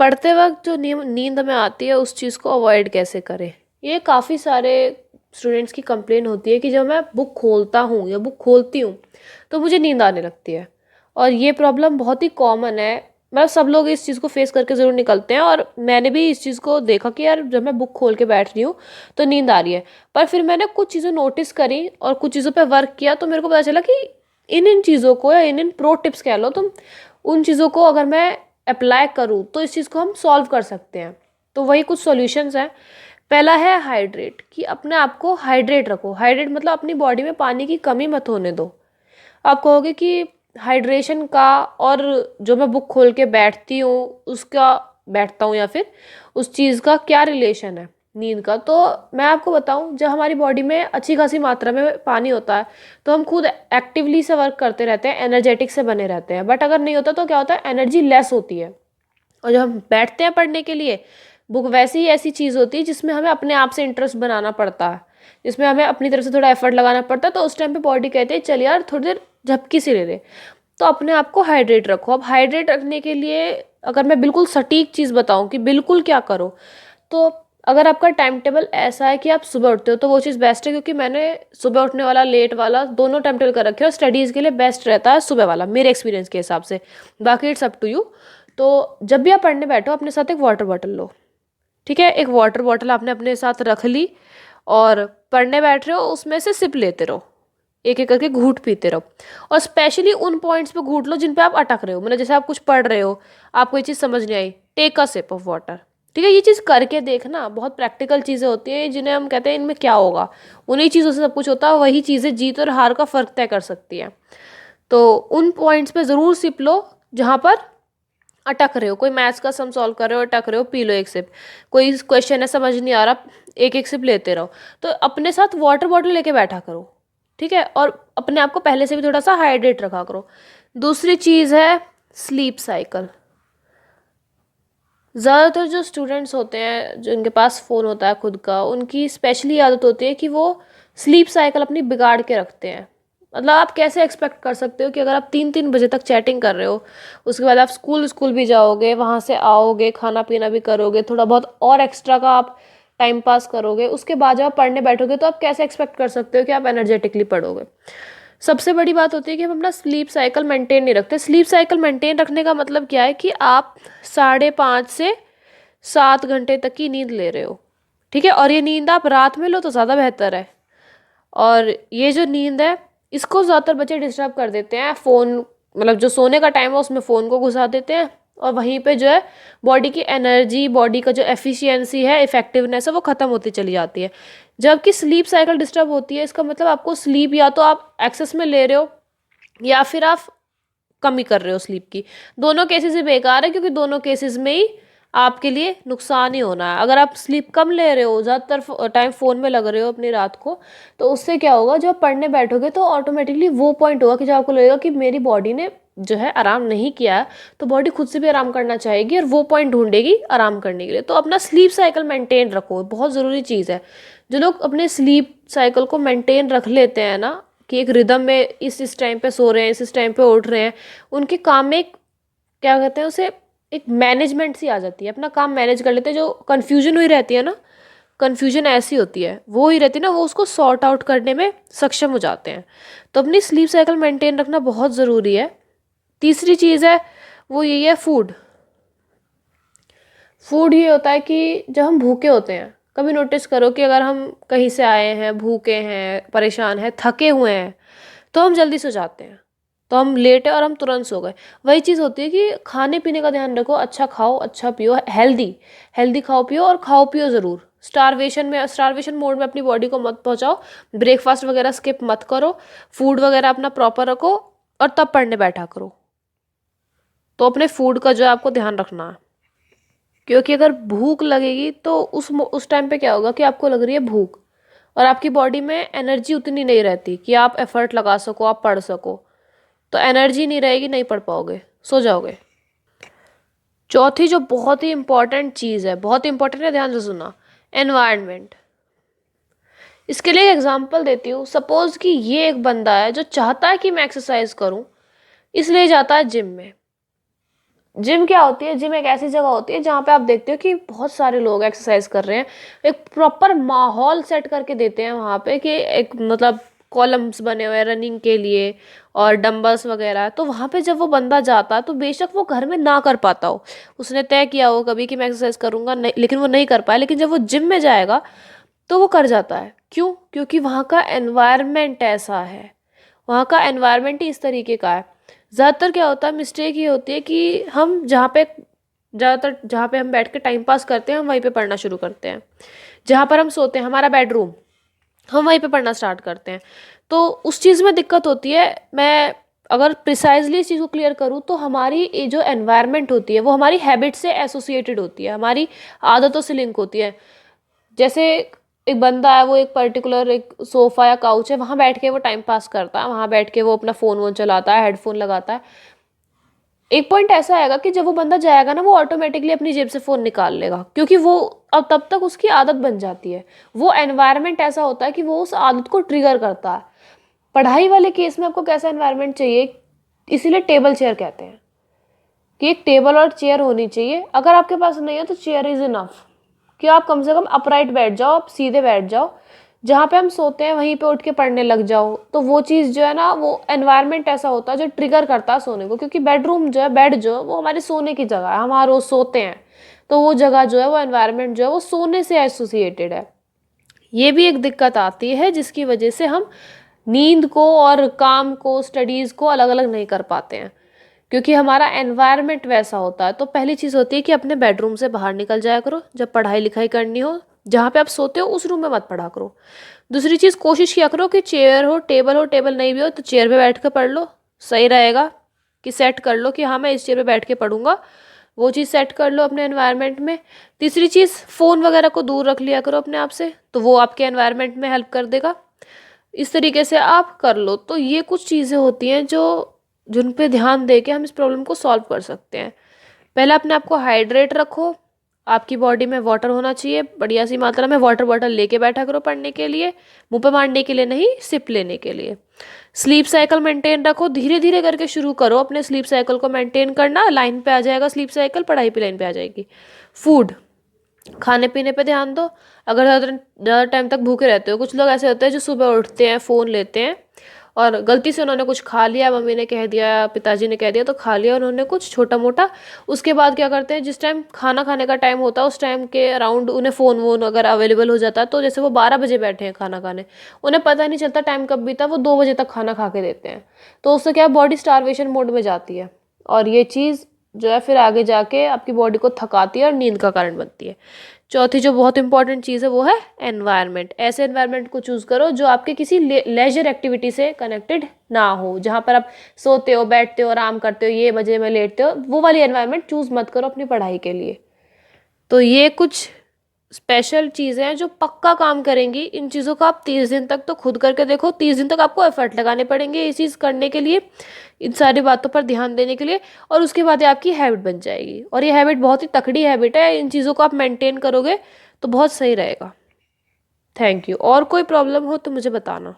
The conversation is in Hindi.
पढ़ते वक्त जो नींद हमें आती है उस चीज़ को अवॉइड कैसे करें। ये काफ़ी सारे स्टूडेंट्स की कंप्लेन होती है कि जब मैं बुक खोलता हूँ या बुक खोलती हूँ तो मुझे नींद आने लगती है। और ये प्रॉब्लम बहुत ही कॉमन है। मतलब सब लोग इस चीज़ को फेस करके ज़रूर निकलते हैं, और मैंने भी इस चीज़ को देखा कि यार जब मैं बुक खोल के बैठ रही हूँ तो नींद आ रही है। पर फिर मैंने कुछ चीज़ें नोटिस करी और कुछ चीज़ों पर वर्क किया तो मेरे को पता चला कि इन इन चीज़ों को या इन इन प्रो टिप्स कह लो तुम, उन चीज़ों को अगर मैं अप्लाई करूँ तो इस चीज़ को हम सॉल्व कर सकते हैं। तो वही कुछ सॉल्यूशंस हैं। पहला है हाइड्रेट, कि अपने आप को हाइड्रेट रखो। हाइड्रेट मतलब अपनी बॉडी में पानी की कमी मत होने दो। आप कहोगे कि हाइड्रेशन का और जो मैं बुक खोल के बैठती हूँ उसका, बैठता हूँ या फिर उस चीज़ का क्या रिलेशन है नींद का। तो मैं आपको बताऊँ, जब हमारी बॉडी में अच्छी खासी मात्रा में पानी होता है तो हम खुद एक्टिवली से वर्क करते रहते हैं, एनर्जेटिक से बने रहते हैं। बट अगर नहीं होता तो क्या होता है, एनर्जी लेस होती है। और जब हम बैठते हैं पढ़ने के लिए, बुक वैसी ही ऐसी चीज़ होती है जिसमें हमें अपने आप से इंटरेस्ट बनाना पड़ता है, जिसमें हमें अपनी तरफ से थोड़ा एफर्ट लगाना पड़ता है। तो उस टाइम पे बॉडी कहती है चल यार थोड़ी देर झपकी से ले ले। तो अपने आप को हाइड्रेट रखो। अब हाइड्रेट रखने के लिए अगर मैं बिल्कुल सटीक चीज़ बताऊं कि बिल्कुल क्या करो, तो अगर आपका टाइम टेबल ऐसा है कि आप सुबह उठते हो तो वो चीज़ बेस्ट है, क्योंकि मैंने सुबह उठने वाला लेट वाला दोनों टाइम टेबल कर रखे हैं और स्टडीज़ के लिए बेस्ट रहता है सुबह वाला मेरे एक्सपीरियंस के हिसाब से। बाकी इट्स अप टू यू। तो जब भी आप पढ़ने बैठो अपने साथ एक वाटर बॉटल लो। ठीक है, एक वाटर बॉटल आपने अपने साथ रख ली और पढ़ने बैठ रहे हो उसमें से सिप लेते रहो, एक एक करके घूंट पीते रहो। और स्पेशली उन पॉइंट्स पे घूंट लो जिन पे आप अटक रहे हो। मतलब जैसे आप कुछ पढ़ रहे हो, आपको ये चीज़ समझ नहीं आई, take a sip of water. ठीक है, ये चीज़ करके देखना। बहुत प्रैक्टिकल चीज़ें होती हैं जिन्हें हम कहते हैं इनमें क्या होगा, उन्हीं चीज़ों से सब कुछ होता है। वही चीज़ें जीत और हार का फर्क तय कर सकती है। तो उन पॉइंट्स पे ज़रूर सिप लो जहाँ पर अटक रहे हो। कोई मैथ्स का सम सॉल्व कर रहे हो, अटक रहे हो, पी लो एक सिप। कोई क्वेश्चन है समझ नहीं आ रहा, एक एक सिप लेते रहो। तो अपने साथ वाटर बॉटल लेके बैठा करो। ठीक है, और अपने आप को पहले से भी थोड़ा सा हाइड्रेट रखा करो। दूसरी चीज़ है स्लीप साइकिल। ज़्यादातर जो स्टूडेंट्स होते हैं जिनके पास फ़ोन होता है खुद का, उनकी स्पेशली आदत होती है कि वो स्लीप साइकिल अपनी बिगाड़ के रखते हैं। मतलब आप कैसे एक्सपेक्ट कर सकते हो कि अगर आप 3-3 बजे तक चैटिंग कर रहे हो, उसके बाद आप स्कूल भी जाओगे, वहाँ से आओगे, खाना पीना भी करोगे, थोड़ा बहुत और एक्स्ट्रा का आप टाइम पास करोगे, उसके बाद जब आप पढ़ने बैठोगे तो आप कैसे एक्सपेक्ट कर सकते हो कि आप एनर्जेटिकली पढ़ोगे। सबसे बड़ी बात होती है कि हम अपना स्लीप साइकिल मेंटेन नहीं रखते। स्लीप साइकिल मेंटेन रखने का मतलब क्या है कि आप 5.5 से 7 घंटे तक की नींद ले रहे हो। ठीक है, और ये नींद आप रात में लो तो ज़्यादा बेहतर है। और ये जो नींद है इसको ज़्यादातर बच्चे डिस्टर्ब कर देते हैं। फ़ोन, मतलब जो सोने का टाइम है उसमें फ़ोन को घुसा देते हैं, और वहीं पे जो है बॉडी की एनर्जी, बॉडी का जो एफिशिएंसी है, इफेक्टिवनेस है, वो ख़त्म होती चली जाती है। जबकि स्लीप साइकिल डिस्टर्ब होती है, इसका मतलब आपको स्लीप या तो आप एक्सेस में ले रहे हो या फिर आप कमी कर रहे हो स्लीप की। दोनों केसेस ही बेकार है, क्योंकि दोनों केसेस में ही आपके लिए नुकसान ही होना है। अगर आप स्लीप कम ले रहे हो, ज़्यादातर टाइम फ़ोन में लग रहे हो अपनी रात को, तो उससे क्या होगा, जब पढ़ने बैठोगे तो ऑटोमेटिकली वो पॉइंट होगा कि जब आपको लगेगा कि मेरी बॉडी ने जो है आराम नहीं किया है, तो बॉडी खुद से भी आराम करना चाहेगी और वो पॉइंट ढूंढेगी आराम करने के लिए। तो अपना स्लीप साइकिल मेंटेन रखो, बहुत ज़रूरी चीज़ है। जो लोग अपने स्लीप साइकिल को मेंटेन रख लेते हैं ना, कि एक रिदम में इस टाइम पे सो रहे हैं, इस टाइम पे उठ रहे हैं, उनके काम में क्या कहते हैं उसे, एक मैनेजमेंट सी आ जाती है। अपना काम मैनेज कर लेते हैं। जो कन्फ्यूजन हुई रहती है ना, कन्फ्यूजन ऐसी होती है, वो ही रहती है ना, वो उसको सॉर्ट आउट करने में सक्षम हो जाते हैं। तो अपनी स्लीप साइकिल मेंटेन रखना बहुत ज़रूरी है। तीसरी चीज़ है वो यही है, फूड। फूड ये होता है कि जब हम भूखे होते हैं, कभी नोटिस करो कि अगर हम कहीं से आए हैं, भूखे हैं, परेशान हैं, थके हुए हैं, तो हम जल्दी सो जाते हैं। तो हम लेटे और हम तुरंत सो गए। वही चीज़ होती है कि खाने पीने का ध्यान रखो, अच्छा खाओ, अच्छा पियो, हेल्दी हेल्दी खाओ पियो, और खाओ पियो ज़रूर। स्टारवेशन मोड में अपनी बॉडी को मत पहुंचाओ। ब्रेकफास्ट वगैरह स्किप मत करो। फूड वगैरह अपना प्रॉपर रखो, और तब पढ़ने बैठा करो। तो अपने फूड का जो है आपको ध्यान रखना है, क्योंकि अगर भूख लगेगी तो उस टाइम पे क्या होगा कि आपको लग रही है भूख, और आपकी बॉडी में एनर्जी उतनी नहीं रहती कि आप एफर्ट लगा सको, आप पढ़ सको। तो एनर्जी नहीं रहेगी, नहीं पढ़ पाओगे, सो जाओगे। चौथी जो बहुत ही इंपॉर्टेंट चीज़ है, बहुत इंपॉर्टेंट है, ध्यान से सुना, एनवायरनमेंट। इसके लिए एक एग्जांपल देती हूँ। सपोज कि ये एक बंदा है जो चाहता है कि मैं एक्सरसाइज करूँ, इसलिए जाता है जिम में। जिम क्या होती है? जिम एक ऐसी जगह होती है जहाँ पे आप देखते हो कि बहुत सारे लोग एक्सरसाइज कर रहे हैं, एक प्रॉपर माहौल सेट करके देते हैं वहाँ पे कि एक मतलब कॉलम्स बने हुए हैं रनिंग के लिए और डंबल्स वगैरह। तो वहाँ पे जब वो बंदा जाता है तो बेशक वो घर में ना कर पाता हो, उसने तय किया हो कभी कि मैं एक्सरसाइज करूंगा नहीं, लेकिन वो नहीं कर पाया, लेकिन जब वो जिम में जाएगा तो वो कर जाता है। क्यों? क्योंकि वहाँ का एनवायरनमेंट ऐसा है, वहाँ का एनवायरनमेंट ही इस तरीके का है। ज़्यादातर क्या होता है, मिस्टेक ये होती है कि हम जहाँ पे ज़्यादातर जहाँ पे हम बैठ के टाइम पास करते हैं हम वहीं पे पढ़ना शुरू करते हैं। जहाँ पर हम सोते हैं, हमारा बेडरूम, हम वहीं पे पढ़ना स्टार्ट करते हैं। तो उस चीज़ में दिक्कत होती है। मैं अगर प्रिसाइजली इस चीज़ को क्लियर करूँ तो हमारी ये जो एनवायरनमेंट होती है वो हमारी हैबिट से एसोसिएटेड होती है, हमारी आदतों से लिंक होती है। जैसे एक बंदा है, वो एक पर्टिकुलर एक सोफ़ा या काउच है, वहाँ बैठ के वो टाइम पास करता है, वहाँ बैठ के वो अपना फ़ोन वोन चलाता है, हेडफोन लगाता है। एक पॉइंट ऐसा आएगा कि जब वो बंदा जाएगा ना, वो ऑटोमेटिकली अपनी जेब से फ़ोन निकाल लेगा, क्योंकि वो अब तब तक उसकी आदत बन जाती है। वो एनवायरनमेंट ऐसा होता है कि वो उस आदत को ट्रिगर करता है। पढ़ाई वाले केस में आपको कैसा एनवायरनमेंट चाहिए? इसीलिए टेबल चेयर कहते हैं कि एक टेबल और चेयर होनी चाहिए। अगर आपके पास नहीं है तो चेयर इज़ इनफ, कि आप कम से कम अपराइट बैठ जाओ, आप सीधे बैठ जाओ, जहाँ पे हम सोते हैं वहीं पे उठ के पढ़ने लग जाओ। तो वो चीज़ जो है ना, वो एनवायरनमेंट ऐसा होता है जो ट्रिगर करता है सोने को, क्योंकि बेडरूम जो है, बेड जो है वो हमारे सोने की जगह है, हम वहाँ रोज़ सोते हैं। तो वो जगह जो है, वो एनवायरनमेंट जो है वो सोने से एसोसिएटेड है। ये भी एक दिक्कत आती है जिसकी वजह से हम नींद को और काम को, स्टडीज़ को अलग अलग नहीं कर पाते हैं, क्योंकि हमारा एनवायरनमेंट वैसा होता है। तो पहली चीज़ होती है कि अपने बेडरूम से बाहर निकल जाया करो, जब पढ़ाई लिखाई करनी हो जहाँ पे आप सोते हो उस रूम में मत पढ़ा करो। दूसरी चीज़, कोशिश किया करो कि चेयर हो, टेबल नहीं भी हो तो चेयर पे बैठ कर पढ़ लो, सही रहेगा। कि सेट कर लो कि हाँ मैं इस चेयर पे बैठ के पढ़ूंगा, वो चीज़ सेट कर लो अपने एनवायरनमेंट में। तीसरी चीज़, फ़ोन वगैरह को दूर रख लिया करो अपने आप से, तो वो आपके एनवायरनमेंट में हेल्प कर देगा। इस तरीके से आप कर लो। तो ये कुछ चीज़ें होती हैं जो जिन पे ध्यान दे के हम इस प्रॉब्लम को सॉल्व कर सकते हैं। पहले अपने आप को हाइड्रेट रखो, आपकी बॉडी में वाटर होना चाहिए बढ़िया सी मात्रा में, वाटर बॉटल लेके बैठा करो पढ़ने के लिए, मुंह पे मारने के लिए नहीं, सिप लेने के लिए। स्लीप साइकिल मेंटेन रखो, धीरे धीरे करके शुरू करो अपने स्लीप साइकिल को मेंटेन करना, लाइन पे आ जाएगा स्लीप साइकिल, पढ़ाई पे लाइन पे आ जाएगी। फूड, खाने पीने पे ध्यान दो। अगर ज़्यादा टाइम तक भूखे रहते हो, कुछ लोग ऐसे होते हैं जो सुबह उठते हैं, फ़ोन लेते हैं और गलती से उन्होंने कुछ खा लिया, मम्मी ने कह दिया, पिताजी ने कह दिया तो खा लिया उन्होंने कुछ छोटा मोटा। उसके बाद क्या करते हैं, जिस टाइम खाना खाने का टाइम होता है उस टाइम के अराउंड उन्हें फ़ोन वोन अगर अवेलेबल हो जाता है, तो जैसे वो 12 बजे बैठे हैं खाना खाने, उन्हें पता नहीं चलता टाइम कब बीता, वो 2 बजे तक खाना खा के देते हैं। तो उससे क्या, बॉडी स्टारवेशन मोड में जाती है और ये चीज़ जो है फिर आगे जाके आपकी बॉडी को थकाती है और नींद का कारण बनती है। चौथी जो बहुत इंपॉर्टेंट चीज़ है वो है एनवायरनमेंट। ऐसे एनवायरनमेंट को चूज़ करो जो आपके किसी लेजर एक्टिविटी से कनेक्टेड ना हो, जहाँ पर आप सोते हो, बैठते हो, आराम करते हो, ये मजे में लेटते हो, वो वाली एनवायरनमेंट चूज़ मत करो अपनी पढ़ाई के लिए। तो ये कुछ स्पेशल चीज़ें हैं जो पक्का काम करेंगी। इन चीज़ों का आप 30 दिन तक तो खुद करके देखो, 30 दिन तक आपको एफर्ट लगाने पड़ेंगे ये चीज़ करने के लिए, इन सारी बातों पर ध्यान देने के लिए, और उसके बाद ये आपकी हैबिट बन जाएगी। और ये हैबिट बहुत ही तकड़ी हैबिट है, इन चीज़ों को आप मेंटेन करोगे तो बहुत सही रहेगा। Thank you. और कोई प्रॉब्लम हो तो मुझे बताना।